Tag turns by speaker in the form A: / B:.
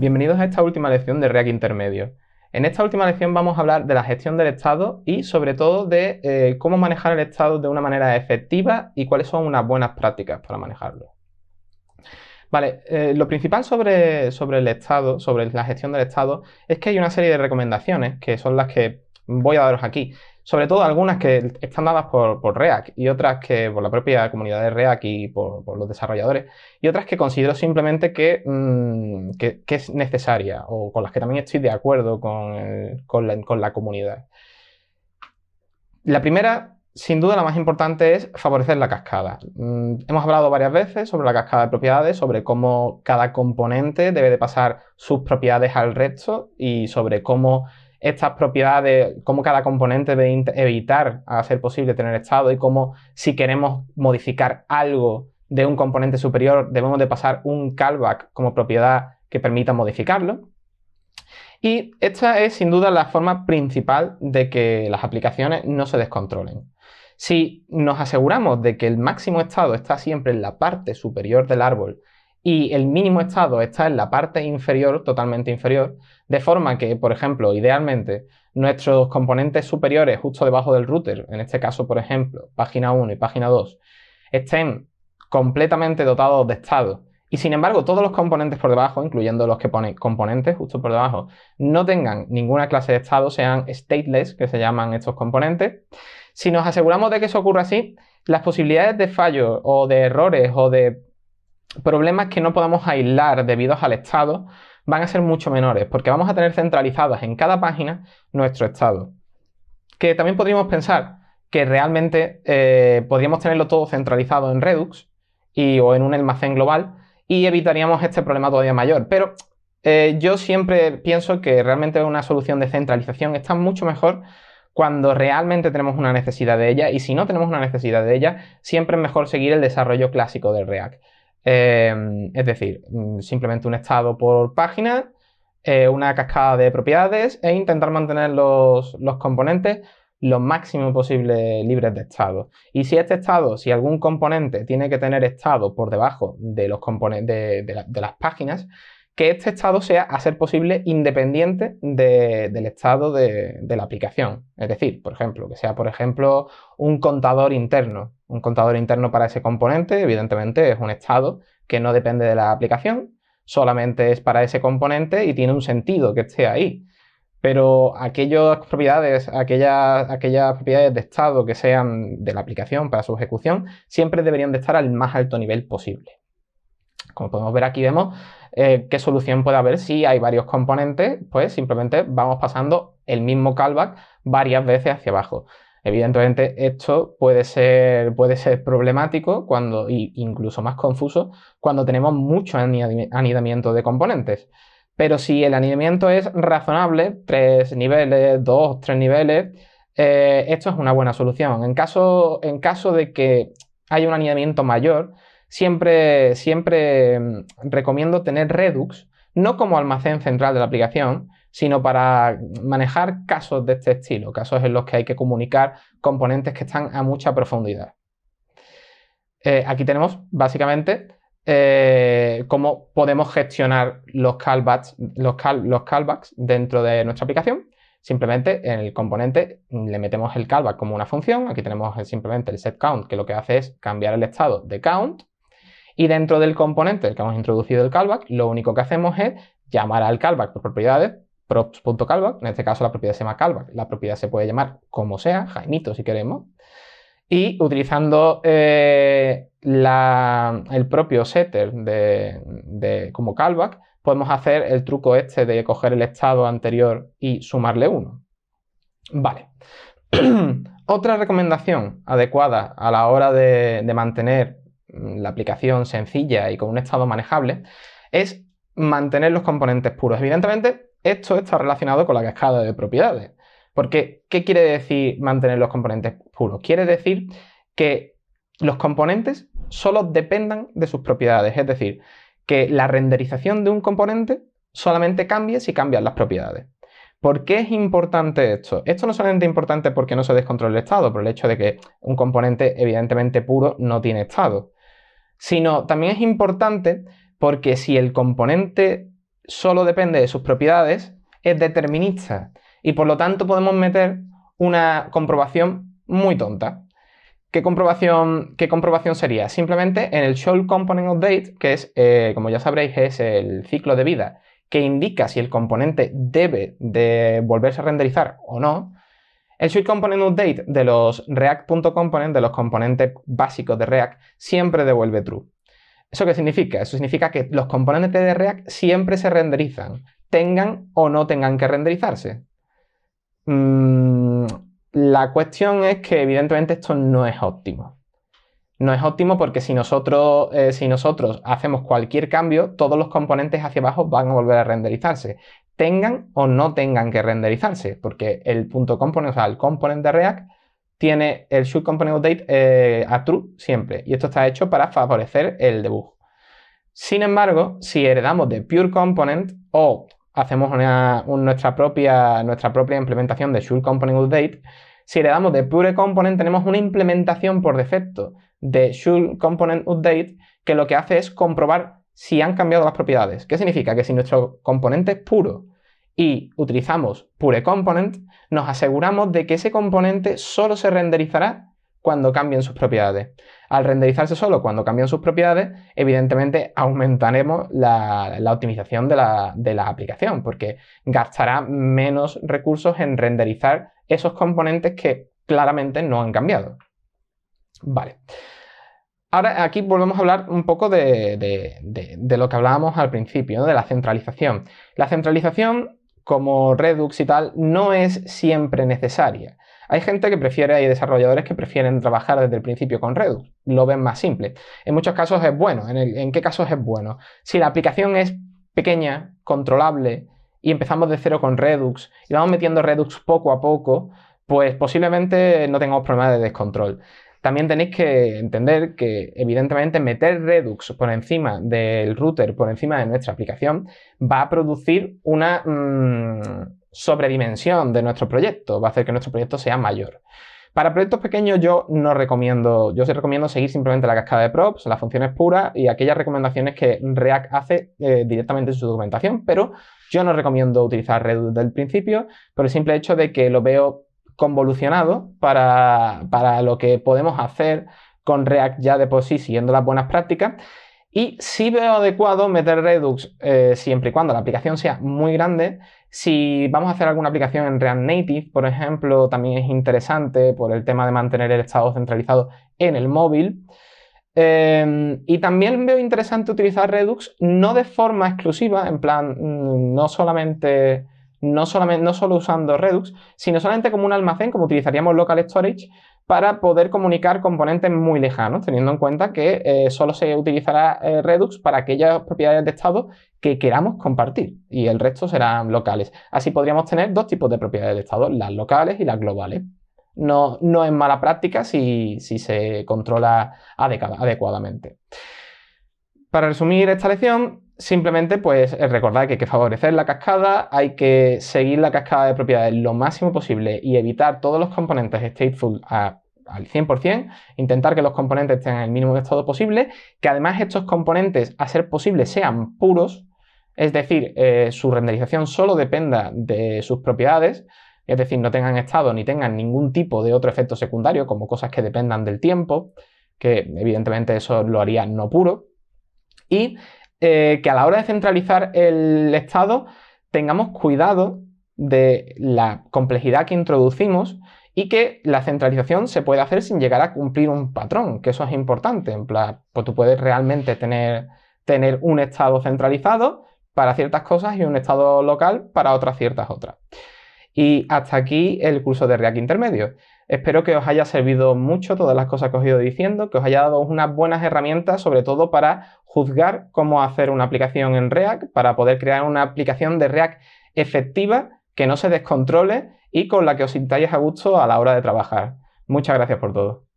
A: Bienvenidos a esta última lección de React Intermedio. En esta última lección vamos a hablar de la gestión del estado y sobre todo de cómo manejar el estado de una manera efectiva y cuáles son unas buenas prácticas para manejarlo. Vale, lo principal sobre el estado, sobre la gestión del estado, es que hay una serie de recomendaciones que son las que voy a daros aquí. Sobre todo algunas que están dadas por React y otras que por la propia comunidad de React y por los desarrolladores, y otras que considero simplemente que es necesaria o con las que también estoy de acuerdo con la comunidad. La primera, sin duda la más importante, es favorecer la cascada. Hemos hablado varias veces sobre la cascada de propiedades, sobre cómo cada componente debe de pasar sus propiedades al resto y sobre cómo estas propiedades, cómo cada componente debe evitar a ser posible tener estado y cómo si queremos modificar algo de un componente superior debemos de pasar un callback como propiedad que permita modificarlo. Y esta es sin duda la forma principal de que las aplicaciones no se descontrolen. Si nos aseguramos de que el máximo estado está siempre en la parte superior del árbol y el mínimo estado está en la parte inferior, totalmente inferior, de forma que, por ejemplo, idealmente, nuestros componentes superiores justo debajo del router, en este caso, por ejemplo, página 1 y página 2, estén completamente dotados de estado y sin embargo todos los componentes por debajo, incluyendo los que pone componentes justo por debajo, no tengan ninguna clase de estado, sean stateless, que se llaman estos componentes. Si nos aseguramos de que eso ocurra así, las posibilidades de fallos o de errores o de problemas que no podamos aislar debido al estado van a ser mucho menores, porque vamos a tener centralizadas en cada página nuestro estado. Que también podríamos pensar que realmente podríamos tenerlo todo centralizado en Redux o en un almacén global y evitaríamos este problema todavía mayor. Pero yo siempre pienso que realmente una solución de centralización está mucho mejor cuando realmente tenemos una necesidad de ella, y si no tenemos una necesidad de ella, siempre es mejor seguir el desarrollo clásico de React. Es decir, simplemente un estado por página, una cascada de propiedades e intentar mantener los componentes lo máximo posible libres de estado. Y si si algún componente tiene que tener estado por debajo de los componentes de las páginas, que este estado sea, a ser posible, independiente del estado de la aplicación. Es decir, por ejemplo, que sea, por ejemplo, un contador interno. Un contador interno para ese componente, evidentemente, es un estado que no depende de la aplicación, solamente es para ese componente y tiene un sentido que esté ahí. Pero aquellas propiedades de estado que sean de la aplicación para su ejecución siempre deberían de estar al más alto nivel posible. Como podemos ver aquí, vemos qué solución puede haber si hay varios componentes, pues simplemente vamos pasando el mismo callback varias veces hacia abajo. Evidentemente esto puede ser problemático e incluso más confuso cuando tenemos mucho anidamiento de componentes. Pero si el anidamiento es razonable, 3 niveles, 2, 3 niveles, esto es una buena solución. En caso de que haya un anidamiento mayor, siempre recomiendo tener Redux, no como almacén central de la aplicación, sino para manejar casos de este estilo, casos en los que hay que comunicar componentes que están a mucha profundidad. Aquí tenemos básicamente cómo podemos gestionar los callbacks dentro de nuestra aplicación. Simplemente en el componente le metemos el callback como una función. Aquí tenemos simplemente el setCount, que lo que hace es cambiar el estado de count. Y dentro del componente que hemos introducido el callback, lo único que hacemos es llamar al callback por propiedades, props.callback. En este caso la propiedad se llama callback. La propiedad se puede llamar como sea, Jaimito si queremos. Y utilizando el propio setter como callback, podemos hacer el truco este de coger el estado anterior y sumarle 1. Vale. Otra recomendación adecuada a la hora de mantener la aplicación sencilla y con un estado manejable es mantener los componentes puros. Evidentemente, esto está relacionado con la cascada de propiedades. Porque, ¿qué quiere decir mantener los componentes puros? Quiere decir que los componentes solo dependan de sus propiedades. Es decir, que la renderización de un componente solamente cambie si cambian las propiedades. ¿Por qué es importante esto? Esto no es solamente importante porque no se descontrola el estado, por el hecho de que un componente evidentemente puro no tiene estado, sino también es importante porque si el componente solo depende de sus propiedades, es determinista y por lo tanto podemos meter una comprobación muy tonta. ¿Qué comprobación sería? Simplemente en el show component update, que es, como ya sabréis, es el ciclo de vida que indica si el componente debe de volverse a renderizar o no. El show component update de los react.component, de los componentes básicos de React, siempre devuelve true. ¿Eso qué significa? Eso significa que los componentes de React siempre se renderizan, tengan o no tengan que renderizarse. La cuestión es que evidentemente esto no es óptimo. No es óptimo porque si nosotros hacemos cualquier cambio, todos los componentes hacia abajo van a volver a renderizarse. Tengan o no tengan que renderizarse, porque el .component, o sea, el component de React, tiene el should component update a true siempre. Y esto está hecho para favorecer el debug. Sin embargo, si heredamos de pure component o hacemos nuestra propia implementación de should component update, si heredamos de pure component tenemos una implementación por defecto de should component update que lo que hace es comprobar si han cambiado las propiedades. ¿Qué significa? Que si nuestro componente es puro y utilizamos pure component, nos aseguramos de que ese componente solo se renderizará cuando cambien sus propiedades. Al renderizarse solo cuando cambian sus propiedades, evidentemente aumentaremos la optimización de la aplicación, porque gastará menos recursos en renderizar esos componentes que claramente no han cambiado. Vale. Ahora aquí volvemos a hablar un poco de lo que hablábamos al principio, ¿no? De la centralización. La centralización, como Redux y tal, no es siempre necesaria. Hay gente que prefiere, hay desarrolladores que prefieren trabajar desde el principio con Redux, lo ven más simple. En muchos casos es bueno. ¿En qué casos es bueno? Si la aplicación es pequeña, controlable, y empezamos de cero con Redux, y vamos metiendo Redux poco a poco, pues posiblemente no tengamos problemas de descontrol. También tenéis que entender que, evidentemente, meter Redux por encima del router, por encima de nuestra aplicación, va a producir una sobredimensión de nuestro proyecto, va a hacer que nuestro proyecto sea mayor. Para proyectos pequeños yo os recomiendo seguir simplemente la cascada de props, las funciones puras y aquellas recomendaciones que React hace directamente en su documentación, pero yo no recomiendo utilizar Redux desde el principio por el simple hecho de que lo veo convolucionado para lo que podemos hacer con React ya de por sí siguiendo las buenas prácticas. Y sí veo adecuado meter Redux siempre y cuando la aplicación sea muy grande. Si vamos a hacer alguna aplicación en React Native, por ejemplo, también es interesante por el tema de mantener el estado centralizado en el móvil. Y también veo interesante utilizar Redux no de forma exclusiva, en plan, no solo usando Redux, sino solamente como un almacén, como utilizaríamos Local Storage, para poder comunicar componentes muy lejanos, teniendo en cuenta que solo se utilizará Redux para aquellas propiedades de estado que queramos compartir y el resto serán locales. Así podríamos tener dos tipos de propiedades de estado, las locales y las globales. No es mala práctica si se controla adecuadamente. Para resumir esta lección, simplemente pues recordad que hay que favorecer la cascada, hay que seguir la cascada de propiedades lo máximo posible y evitar todos los componentes stateful al 100%, intentar que los componentes tengan el mínimo de estado posible, que además estos componentes, a ser posible, sean puros, es decir, su renderización solo dependa de sus propiedades, es decir, no tengan estado ni tengan ningún tipo de otro efecto secundario, como cosas que dependan del tiempo, que evidentemente eso lo haría no puro. Y que a la hora de centralizar el estado tengamos cuidado de la complejidad que introducimos y que la centralización se puede hacer sin llegar a cumplir un patrón, que eso es importante. En plan, pues tú puedes realmente tener un estado centralizado para ciertas cosas y un estado local para ciertas otras. Y hasta aquí el curso de React Intermedio. Espero que os haya servido mucho todas las cosas que os he ido diciendo, que os haya dado unas buenas herramientas, sobre todo para juzgar cómo hacer una aplicación en React, para poder crear una aplicación de React efectiva, que no se descontrole y con la que os sintáis a gusto a la hora de trabajar. Muchas gracias por todo.